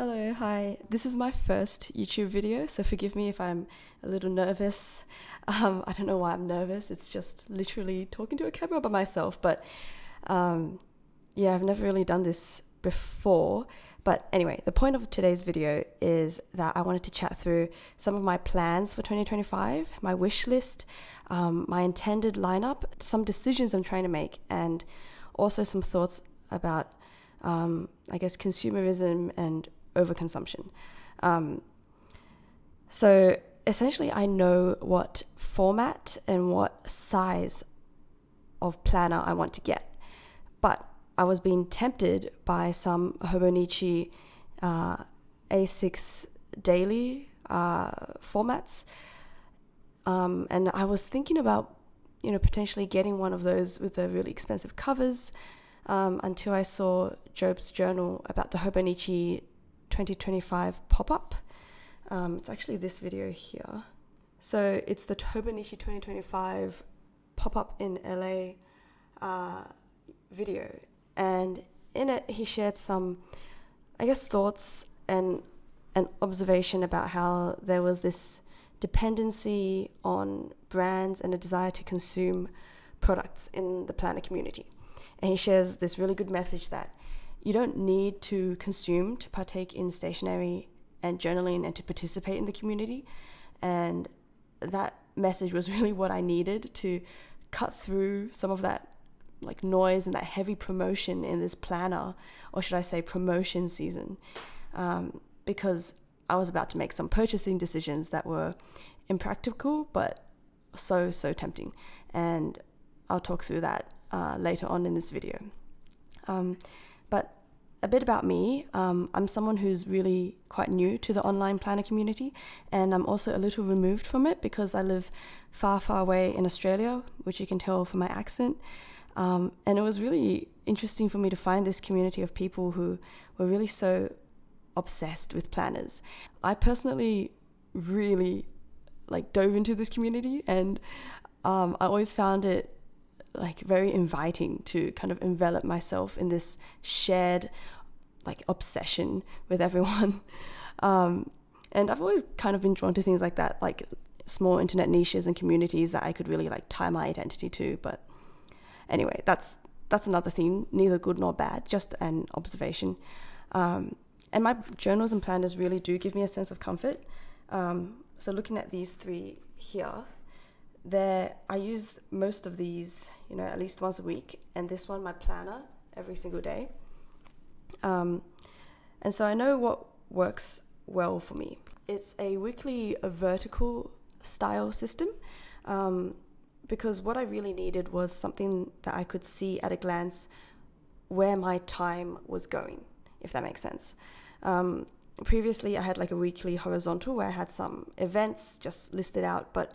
Hello, hi. This is my first YouTube video, so forgive me if I'm a little nervous. I don't know why I'm nervous. It's just literally talking to a camera by myself. But yeah, I've never really done this before. But anyway, the point of today's video is that I wanted to chat through some of my plans for 2025, my wish list, my intended lineup, some decisions I'm trying to make, and also some thoughts about, I guess, consumerism and overconsumption. So essentially, I know what format and what size of planner I want to get, but I was being tempted by some Hobonichi A6 daily formats, and I was thinking about, potentially getting one of those with the really expensive covers, until I saw Job's journal about the Hobonichi 2025 pop-up. It's actually this video here. So it's the Hobonichi 2025 pop-up in LA video. And in it, he shared some, I guess, thoughts and an observation about how there was this dependency on brands and a desire to consume products in the planner community. And he shares this really good message that you don't need to consume to partake in stationery and journaling and to participate in the community. And that message was really what I needed to cut through some of that noise and that heavy promotion in this planner, or should I say promotion season, because I was about to make some purchasing decisions that were impractical but so tempting. And I'll talk through that later on in this video. But a bit about me. I'm someone who's really quite new to the online planner community, and I'm also a little removed from it because I live far away in Australia, which you can tell from my accent. And it was really interesting for me to find this community of people who were really so obsessed with planners. I personally really dove into this community, and I always found it very inviting to kind of envelop myself in this shared obsession with everyone. And I've always kind of been drawn to things like that, small internet niches and communities that I could really tie my identity to. But anyway, that's another thing, neither good nor bad, just an observation. And my journals and planners really do give me a sense of comfort. So looking at these three here, I use most of these, at least once a week, and this one, my planner, every single day. And so I know what works well for me. It's a weekly vertical style system, because what I really needed was something that I could see at a glance where my time was going, if that makes sense. Previously, I had a weekly horizontal where I had some events just listed out, but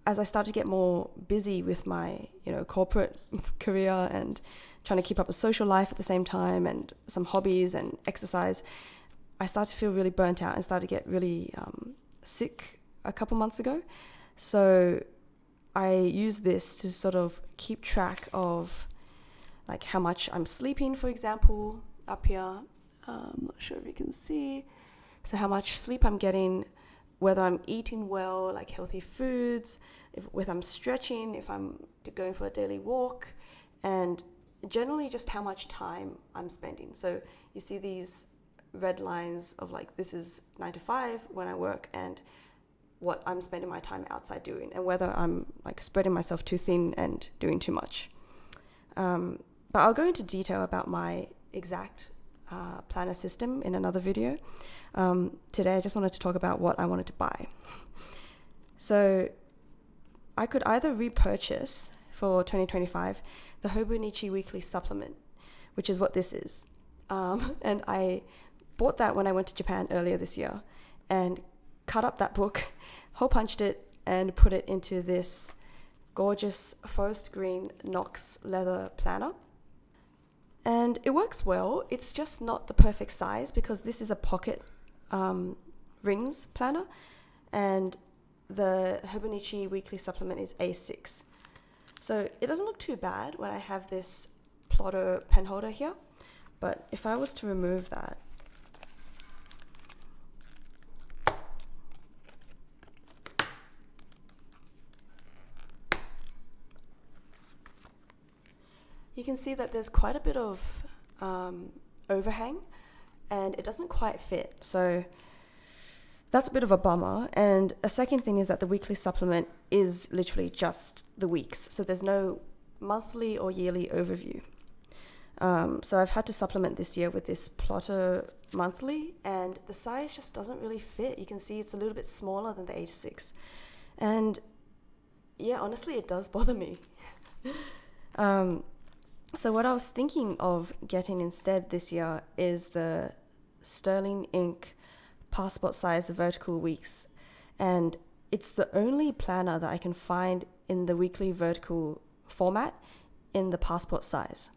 as I started to get more busy with my, corporate career and trying to keep up a social life at the same time and some hobbies and exercise, I started to feel really burnt out and started to get really sick a couple months ago. So I use this to sort of keep track of how much I'm sleeping, for example, up here. I'm not sure if you can see. So how much sleep I'm getting, whether I'm eating well, healthy foods, if I'm stretching, if I'm going for a daily walk, and generally just how much time I'm spending. So you see these red lines of this is 9 to 5 when I work, and what I'm spending my time outside doing, and whether I'm spreading myself too thin and doing too much. But I'll go into detail about my exact planner system in another video. Today I just wanted to talk about what I wanted to buy. So I could either repurchase for 2025 the Hobonichi weekly supplement, which is what this is. And I bought that when I went to Japan earlier this year and cut up that book, hole punched it, and put it into this gorgeous forest green Knox leather planner. And it works well. It's just not the perfect size because this is a pocket rings planner, and the Hobonichi weekly supplement is A6. So it doesn't look too bad when I have this plotter pen holder here, but if I was to remove that, you can see that there's quite a bit of overhang and it doesn't quite fit. So that's a bit of a bummer. And a second thing is that the weekly supplement is literally just the weeks. So there's no monthly or yearly overview. So I've had to supplement this year with this plotter monthly, and the size just doesn't really fit. You can see it's a little bit smaller than the A6. And yeah, honestly, it does bother me. So what I was thinking of getting instead this year is the Sterling Ink passport size vertical weeks. And it's the only planner that I can find in the weekly vertical format in the passport size.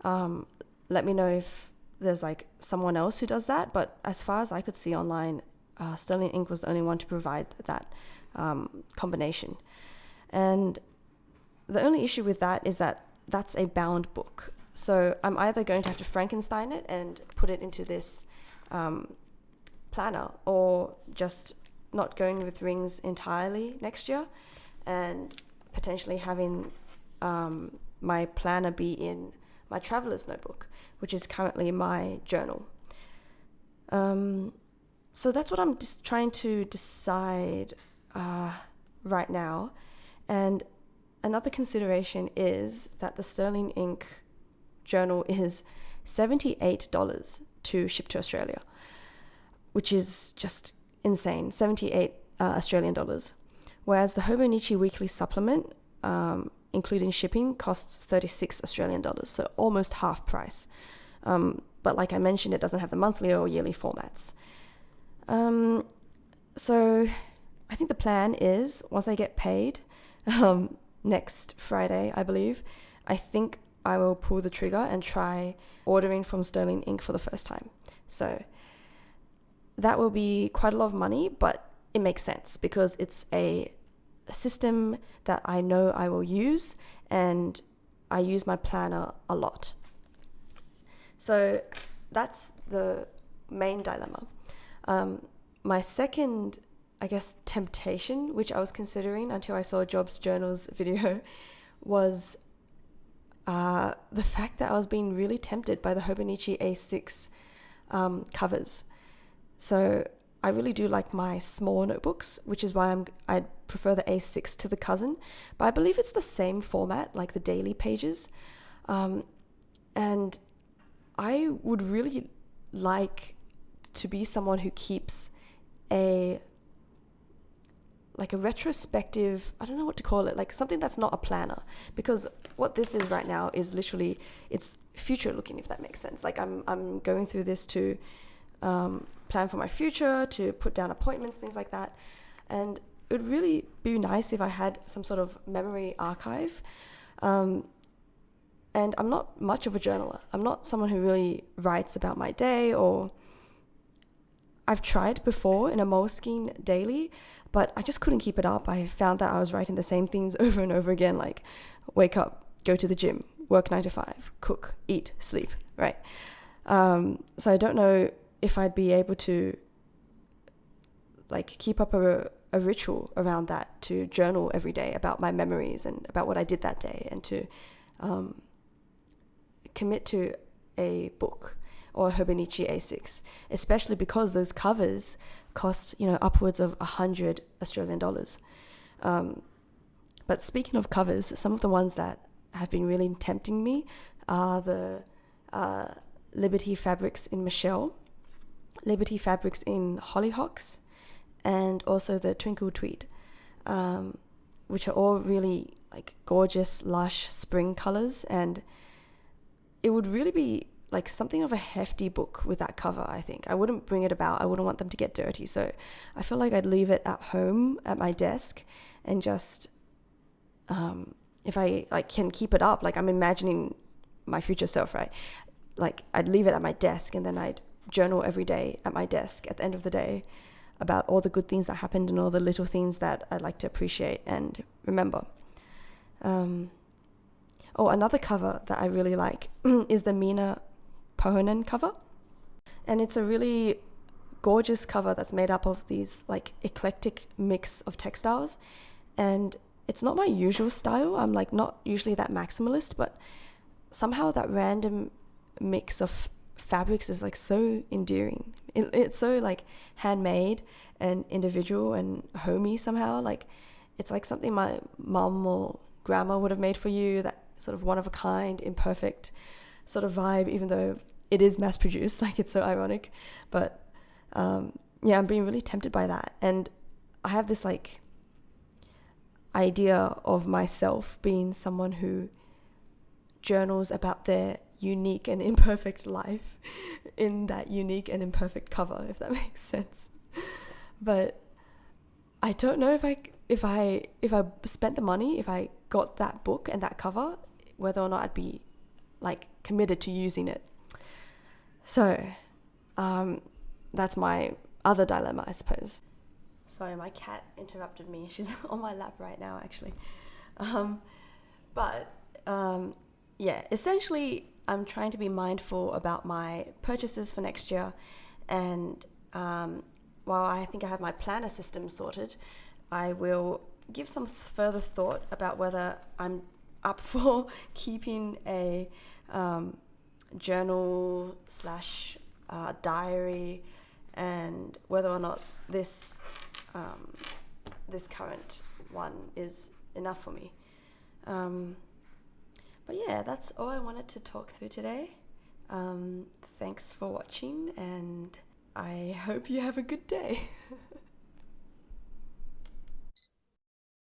Let me know if there's like someone else who does that, but as far as I could see online, Sterling Ink was the only one to provide that combination. And the only issue with that is that that's a bound book. So I'm either going to have to Frankenstein it and put it into this planner, or just not going with rings entirely next year and potentially having my planner be in my traveler's notebook, which is currently my journal. So that's what I'm just trying to decide right now. And another consideration is that the Sterling Ink journal is $78 to ship to Australia, which is just insane, 78 Australian dollars. Whereas the Hobonichi weekly supplement, including shipping, costs 36 Australian dollars, so almost half price. But like I mentioned, it doesn't have the monthly or yearly formats. So I think the plan is, once I get paid, next Friday, I believe, I think I will pull the trigger and try ordering from Sterling Ink for the first time. So that will be quite a lot of money, but it makes sense because it's a system that I know I will use, and I use my planner a lot. So that's the main dilemma. My second, I guess, temptation, which I was considering until I saw Job's Journal's video, was the fact that I was being really tempted by the Hobonichi A6 covers. So I really do like my small notebooks, which is why I prefer the A6 to the cousin. But I believe it's the same format, like the daily pages. And I would really like to be someone who keeps a retrospective, I don't know what to call it, like something that's not a planner. Because what this is right now is literally, it's future looking, if that makes sense. Like I'm going through this to plan for my future, to put down appointments, things like that. And it would really be nice if I had some sort of memory archive. And I'm not much of a journaler. I'm not someone who really writes about my day, or I've tried before in a Moleskine daily, but I just couldn't keep it up. I found that I was writing the same things over and over again, like wake up, go to the gym, work 9 to 5, cook, eat, sleep, right? So I don't know if I'd be able to like keep up a ritual around that, to journal every day about my memories and about what I did that day, and to commit to a book or Hobonichi A6, especially because those covers cost, upwards of 100 Australian dollars. But speaking of covers, some of the ones that have been really tempting me are the Liberty Fabrics in Michelle, Liberty Fabrics in Hollyhocks, and also the Twinkle Tweed, which are all really like gorgeous, lush spring colors. And it would really be like something of a hefty book with that cover, I think. I wouldn't bring it about. I wouldn't want them to get dirty. So I feel like I'd leave it at home at my desk, and just, if I can keep it up, like I'm imagining my future self, right? Like I'd leave it at my desk, and then I'd journal every day at my desk at the end of the day about all the good things that happened and all the little things that I'd like to appreciate and remember. Another cover that I really like is the Mina Pohonen cover. And it's a really gorgeous cover that's made up of these like eclectic mix of textiles. And it's not my usual style. I'm like not usually that maximalist, but somehow that random mix of fabrics is like so endearing. It's so like handmade and individual and homey somehow. Like it's like something my mum or grandma would have made for you, that sort of one of a kind, imperfect sort of vibe, even though it is mass produced. Like it's so ironic. But yeah, I'm being really tempted by that. And I have this like idea of myself being someone who journals about their unique and imperfect life in that unique and imperfect cover, if that makes sense. But I don't know if I spent the money, if I got that book and that cover, whether or not I'd be like committed to using it. So that's my other dilemma, I suppose. Sorry, my cat interrupted me. She's on my lap right now, actually. But yeah, essentially, I'm trying to be mindful about my purchases for next year. And while I think I have my planner system sorted, I will give some further thought about whether I'm up for keeping a journal slash diary, and whether or not this current one is enough for me. But yeah, that's all I wanted to talk through today. Thanks for watching, and I hope you have a good day.